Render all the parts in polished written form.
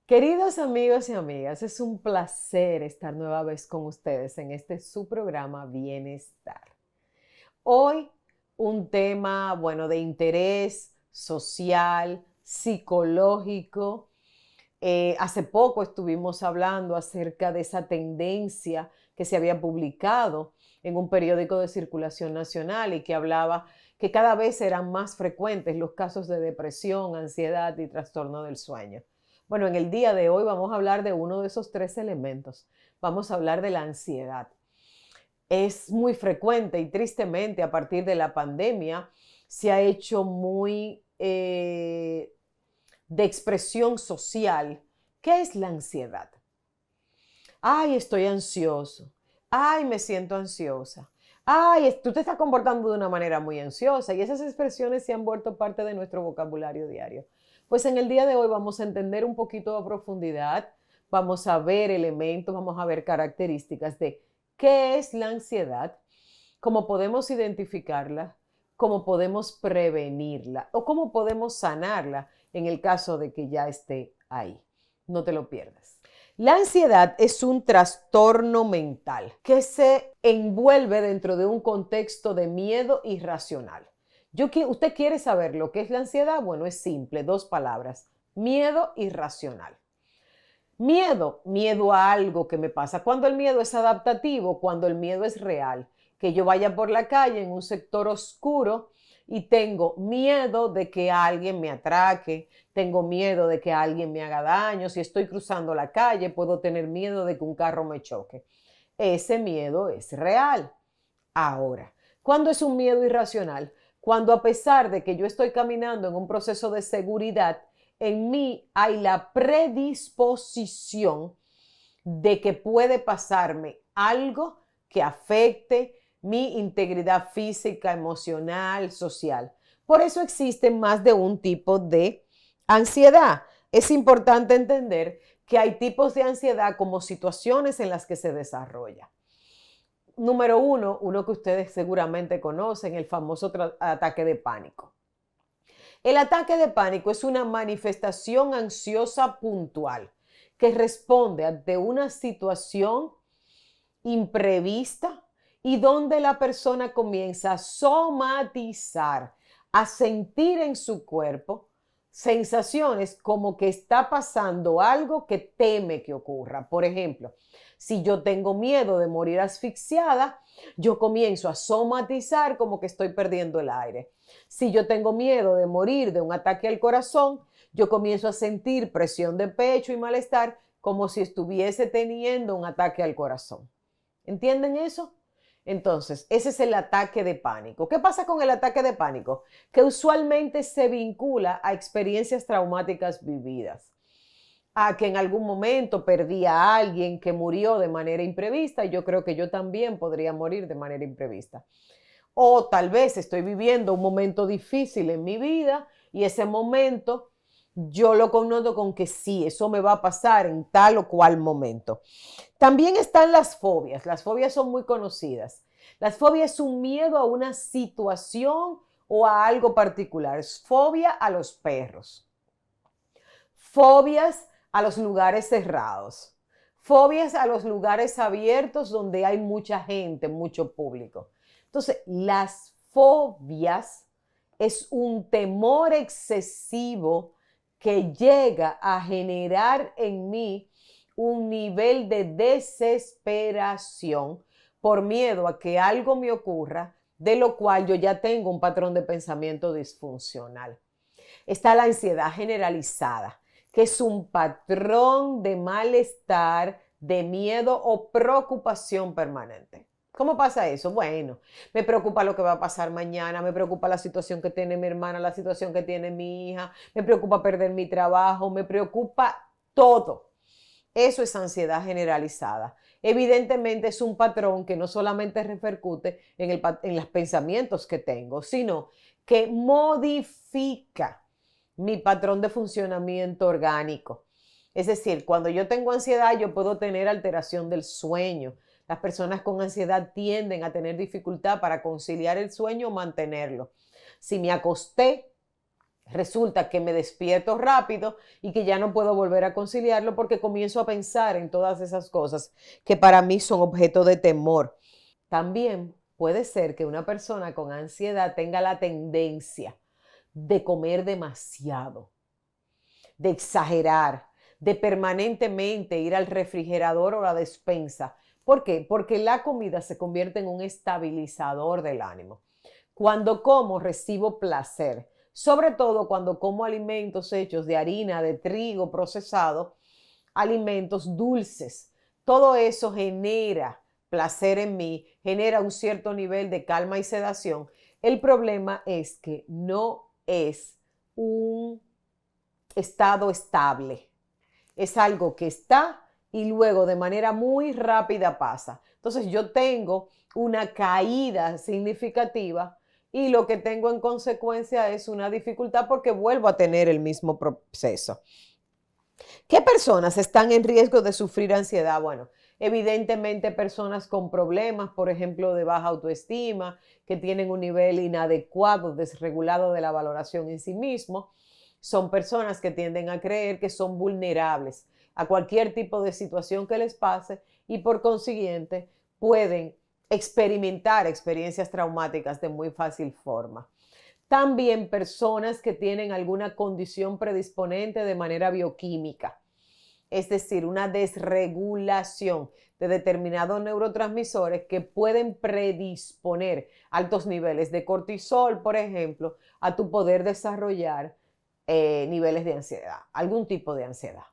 Queridos amigos y amigas, es un placer estar nueva vez con ustedes en este su programa Bienestar. Hoy un tema, bueno, de interés social, psicológico. Hace poco estuvimos hablando acerca de esa tendencia que se había publicado en un periódico de circulación nacional y que hablaba que cada vez eran más frecuentes los casos de depresión, ansiedad y trastorno del sueño. Bueno, en el día de hoy vamos a hablar de uno de esos tres elementos. Vamos a hablar de la ansiedad. Es muy frecuente y tristemente a partir de la pandemia se ha hecho muy de expresión social. ¿Qué es la ansiedad? Ay, estoy ansioso. Ay, me siento ansiosa. Ay, tú te estás comportando de una manera muy ansiosa y esas expresiones se han vuelto parte de nuestro vocabulario diario. Pues en el día de hoy vamos a entender un poquito a profundidad, vamos a ver elementos, vamos a ver características de qué es la ansiedad, cómo podemos identificarla, cómo podemos prevenirla o cómo podemos sanarla en el caso de que ya esté ahí. No te lo pierdas. La ansiedad es un trastorno mental que se envuelve dentro de un contexto de miedo irracional. ¿Usted quiere saber lo que es la ansiedad? Bueno, es simple, dos palabras: miedo irracional. Miedo a algo que me pasa. Cuando el miedo es adaptativo, cuando el miedo es real, que yo vaya por la calle en un sector oscuro y tengo miedo de que alguien me atraque, tengo miedo de que alguien me haga daño. Si estoy cruzando la calle, puedo tener miedo de que un carro me choque. Ese miedo es real. Ahora, ¿cuándo es un miedo irracional? Cuando a pesar de que yo estoy caminando en un proceso de seguridad, en mí hay la predisposición de que puede pasarme algo que afecte mi integridad física, emocional, social. Por eso existen más de un tipo de ansiedad. Es importante entender que hay tipos de ansiedad como situaciones en las que se desarrolla. Número uno que ustedes seguramente conocen, el famoso ataque de pánico. El ataque de pánico es una manifestación ansiosa puntual que responde ante una situación imprevista y donde la persona comienza a somatizar, a sentir en su cuerpo sensaciones como que está pasando algo que teme que ocurra. Por ejemplo, si yo tengo miedo de morir asfixiada, yo comienzo a somatizar como que estoy perdiendo el aire. Si yo tengo miedo de morir de un ataque al corazón, yo comienzo a sentir presión de pecho y malestar como si estuviese teniendo un ataque al corazón. ¿Entienden eso? Entonces, ese es el ataque de pánico. ¿Qué pasa con el ataque de pánico? Que usualmente se vincula a experiencias traumáticas vividas, a que en algún momento perdí a alguien que murió de manera imprevista y yo creo que yo también podría morir de manera imprevista. O tal vez estoy viviendo un momento difícil en mi vida y ese momento yo lo connoto con que sí, eso me va a pasar en tal o cual momento. También están las fobias. Las fobias son muy conocidas. Las fobias es un miedo a una situación o a algo particular. Es fobia a los perros. Fobias a los lugares cerrados. Fobias a los lugares abiertos donde hay mucha gente, mucho público. Entonces, las fobias es un temor excesivo que llega a generar en mí un nivel de desesperación por miedo a que algo me ocurra, de lo cual yo ya tengo un patrón de pensamiento disfuncional. Está la ansiedad generalizada, que es un patrón de malestar, de miedo o preocupación permanente. ¿Cómo pasa eso? Bueno, me preocupa lo que va a pasar mañana, me preocupa la situación que tiene mi hermana, la situación que tiene mi hija, me preocupa perder mi trabajo, me preocupa todo. Eso es ansiedad generalizada. Evidentemente es un patrón que no solamente repercute en los pensamientos que tengo, sino que modifica mi patrón de funcionamiento orgánico. Es decir, cuando yo tengo ansiedad, yo puedo tener alteración del sueño. Las personas con ansiedad tienden a tener dificultad para conciliar el sueño o mantenerlo. Si me acosté Resulta que me despierto rápido y que ya no puedo volver a conciliarlo porque comienzo a pensar en todas esas cosas que para mí son objeto de temor. También puede ser que una persona con ansiedad tenga la tendencia de comer demasiado, de exagerar, de permanentemente ir al refrigerador o la despensa. ¿Por qué? Porque la comida se convierte en un estabilizador del ánimo. Cuando como, recibo placer, sobre todo cuando como alimentos hechos de harina, de trigo procesado, alimentos dulces. Todo eso genera placer en mí, genera un cierto nivel de calma y sedación. El problema es que no es un estado estable. Es algo que está y luego de manera muy rápida pasa. Entonces yo tengo una caída significativa y lo que tengo en consecuencia es una dificultad porque vuelvo a tener el mismo proceso. ¿Qué personas están en riesgo de sufrir ansiedad? Bueno, evidentemente personas con problemas, por ejemplo, de baja autoestima, que tienen un nivel inadecuado, desregulado de la valoración en sí mismo. Son personas que tienden a creer que son vulnerables a cualquier tipo de situación que les pase y por consiguiente pueden experimentar experiencias traumáticas de muy fácil forma. También personas que tienen alguna condición predisponente de manera bioquímica, es decir, una desregulación de determinados neurotransmisores que pueden predisponer altos niveles de cortisol, por ejemplo, a tu poder desarrollar niveles de ansiedad, algún tipo de ansiedad.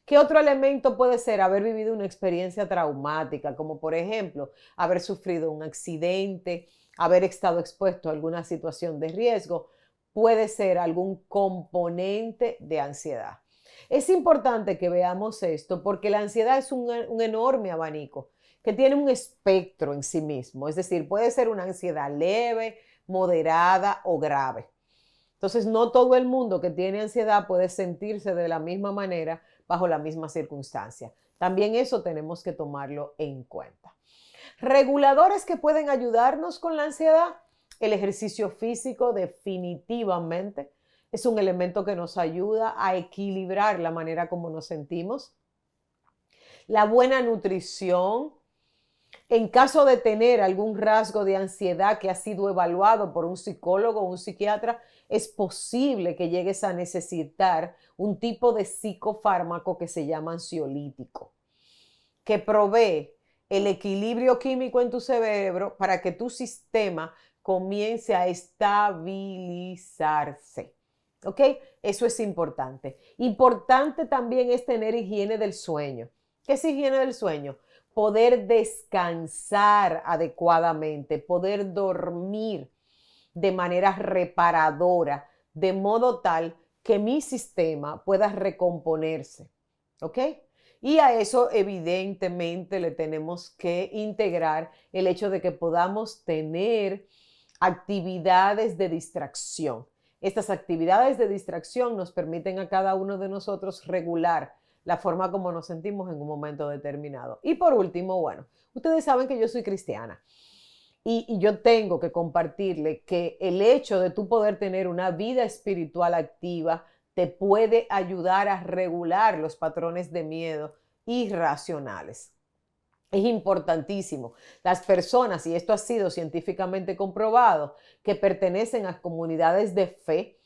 ¿Qué otro elemento puede ser? Haber vivido una experiencia traumática, como por ejemplo haber sufrido un accidente, haber estado expuesto a alguna situación de riesgo, puede ser algún componente de ansiedad. Es importante que veamos esto porque la ansiedad es un enorme abanico que tiene un espectro en sí mismo, es decir, puede ser una ansiedad leve, moderada o grave. Entonces, no todo el mundo que tiene ansiedad puede sentirse de la misma manera bajo la misma circunstancia. También eso tenemos que tomarlo en cuenta. Reguladores que pueden ayudarnos con la ansiedad. El ejercicio físico definitivamente es un elemento que nos ayuda a equilibrar la manera como nos sentimos. La buena nutrición. En caso de tener algún rasgo de ansiedad que ha sido evaluado por un psicólogo o un psiquiatra, es posible que llegues a necesitar un tipo de psicofármaco que se llama ansiolítico, que provee el equilibrio químico en tu cerebro para que tu sistema comience a estabilizarse. ¿Ok? Eso es importante. Importante también es tener higiene del sueño. ¿Qué es higiene del sueño? Poder descansar adecuadamente, poder dormir de manera reparadora, de modo tal que mi sistema pueda recomponerse. ¿Ok? Y a eso evidentemente le tenemos que integrar el hecho de que podamos tener actividades de distracción. Estas actividades de distracción nos permiten a cada uno de nosotros regular la forma como nos sentimos en un momento determinado. Y por último, bueno, ustedes saben que yo soy cristiana y yo tengo que compartirle que el hecho de tú poder tener una vida espiritual activa te puede ayudar a regular los patrones de miedo irracionales. Es importantísimo. Las personas, y esto ha sido científicamente comprobado, que pertenecen a comunidades de fe,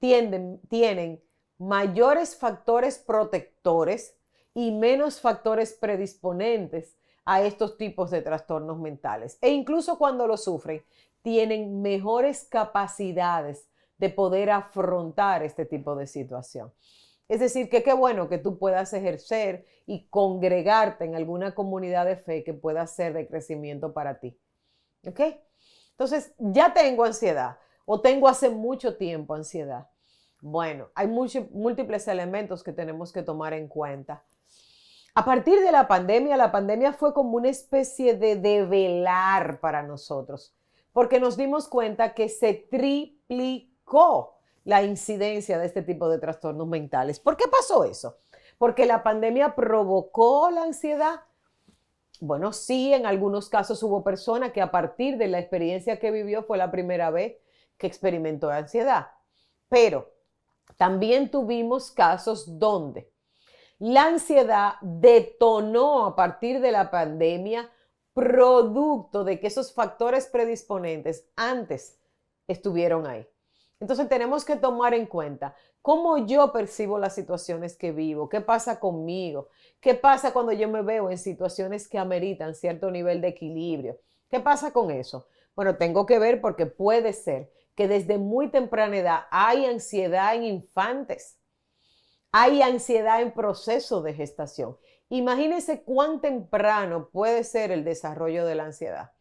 tienen mayores factores protectores y menos factores predisponentes a estos tipos de trastornos mentales. E incluso cuando lo sufren, tienen mejores capacidades de poder afrontar este tipo de situación. Es decir, que qué bueno que tú puedas ejercer y congregarte en alguna comunidad de fe que pueda ser de crecimiento para ti. ¿Ok? Entonces, ya tengo ansiedad o tengo hace mucho tiempo ansiedad. Bueno, hay múltiples elementos que tenemos que tomar en cuenta. A partir de la pandemia fue como una especie de develar para nosotros, porque nos dimos cuenta que se triplicó la incidencia de este tipo de trastornos mentales. ¿Por qué pasó eso? Porque la pandemia provocó la ansiedad. Bueno, sí, en algunos casos hubo personas que a partir de la experiencia que vivió fue la primera vez que experimentó ansiedad. Pero también tuvimos casos donde la ansiedad detonó a partir de la pandemia, producto de que esos factores predisponentes antes estuvieron ahí. Entonces tenemos que tomar en cuenta cómo yo percibo las situaciones que vivo, qué pasa conmigo, qué pasa cuando yo me veo en situaciones que ameritan cierto nivel de equilibrio. ¿Qué pasa con eso? Bueno, tengo que ver porque puede ser que desde muy temprana edad hay ansiedad en infantes, hay ansiedad en proceso de gestación. Imagínense cuán temprano puede ser el desarrollo de la ansiedad.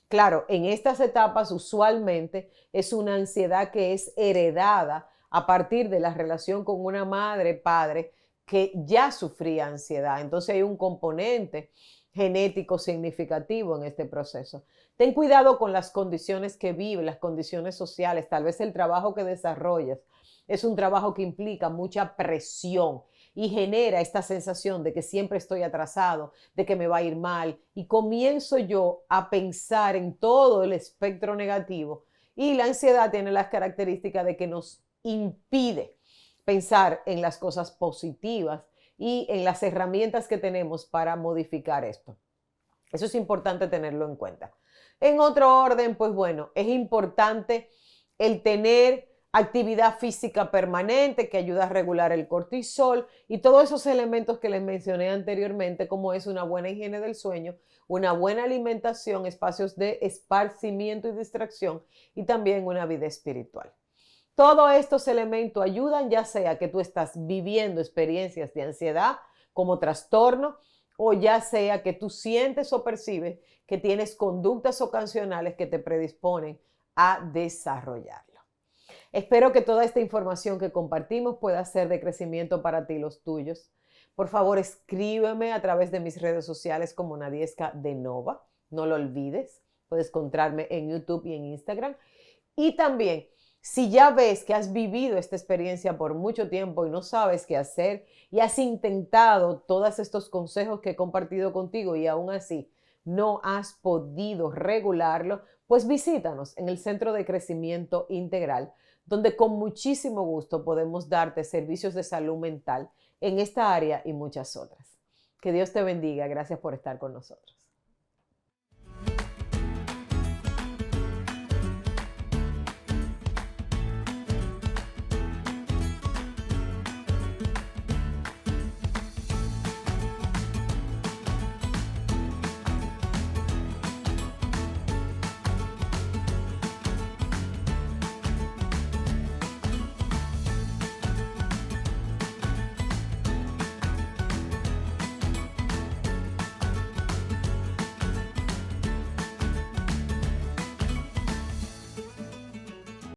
Claro, en estas etapas usualmente es una ansiedad que es heredada a partir de la relación con una madre, padre, que ya sufría ansiedad. Entonces hay un componente genético significativo en este proceso. Ten cuidado con las condiciones que vives, las condiciones sociales, tal vez el trabajo que desarrollas es un trabajo que implica mucha presión y genera esta sensación de que siempre estoy atrasado, de que me va a ir mal, y comienzo yo a pensar en todo el espectro negativo. Y la ansiedad tiene las características de que nos impide pensar en las cosas positivas y en las herramientas que tenemos para modificar esto. Eso es importante tenerlo en cuenta. En otro orden, pues bueno, es importante el tener actividad física permanente que ayuda a regular el cortisol y todos esos elementos que les mencioné anteriormente, como es una buena higiene del sueño, una buena alimentación, espacios de esparcimiento y distracción y también una vida espiritual. Todos estos elementos ayudan ya sea que tú estás viviendo experiencias de ansiedad como trastorno o ya sea que tú sientes o percibes que tienes conductas ocasionales que te predisponen a desarrollarlo. Espero que toda esta información que compartimos pueda ser de crecimiento para ti y los tuyos. Por favor, escríbeme a través de mis redes sociales como Nadiesca de Nova. No lo olvides. Puedes encontrarme en YouTube y en Instagram. Y también, si ya ves que has vivido esta experiencia por mucho tiempo y no sabes qué hacer y has intentado todos estos consejos que he compartido contigo y aún así no has podido regularlo, pues visítanos en el Centro de Crecimiento Integral, donde con muchísimo gusto podemos darte servicios de salud mental en esta área y muchas otras. Que Dios te bendiga. Gracias por estar con nosotros.